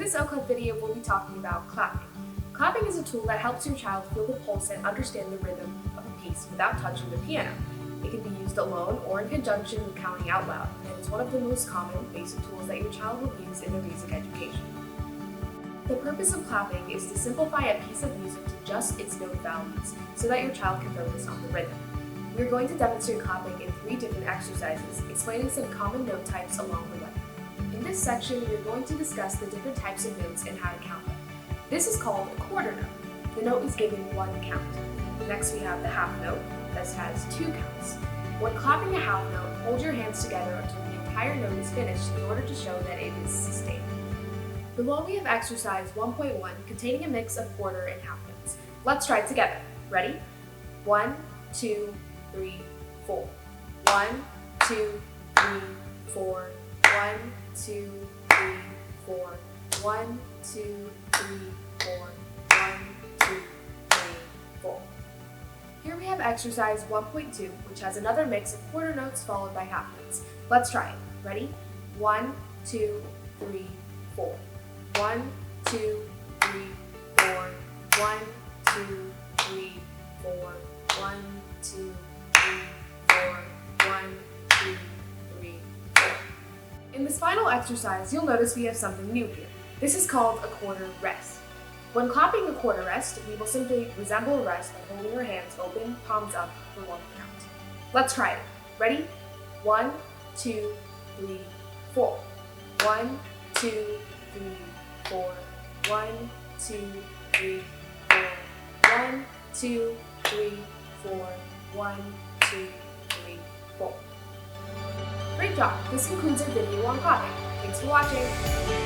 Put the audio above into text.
this Oclef video, we'll be talking about clapping. Clapping is a tool that helps your child feel the pulse and understand the rhythm of a piece without touching the piano. It can be used alone or in conjunction with counting out loud, and it's one of the most common basic tools that your child will use in their music education. The purpose of clapping is to simplify a piece of music to just its note values so that your child can focus on the rhythm. We're going to demonstrate clapping in 3 different exercises, explaining some common note types along the way. In this section, we're going to discuss the different types of notes and how to count them. This is called a quarter note. The note is given 1 count. Next, we have the half note. This has 2 counts. When clapping a half note, hold your hands together until the entire note is finished in order to show that it is sustained. Below we have exercise 1.1 containing a mix of quarter and half notes. Let's try it together. Ready? 1, 2, 3, 4. 1, 2, 3, 4. 1, 2, 3, 4. 1, 2, 3, 4. 1, 2, 3, 4. Here we have exercise 1.2, which has another mix of quarter notes followed by half notes. Let's try it. Ready? 1, 2, 3, 4. 1, 2, 3, 4. 1, 2, 3, 4. 1, 2, 3, 4. 1, 2, 3, 4. In this final exercise, you'll notice we have something new here. This is called a quarter rest. When clapping a quarter rest, we will simply resemble a rest by holding our hands open, palms up for 1 count. Let's try it. Ready? 1, 2, 3, 4. 1, 2, 3, 4. 1, 2, 3, 4. 1, 2, 3, 4. 1, 2, 3, 4. Great job! This concludes our video on clapping. Thanks for watching!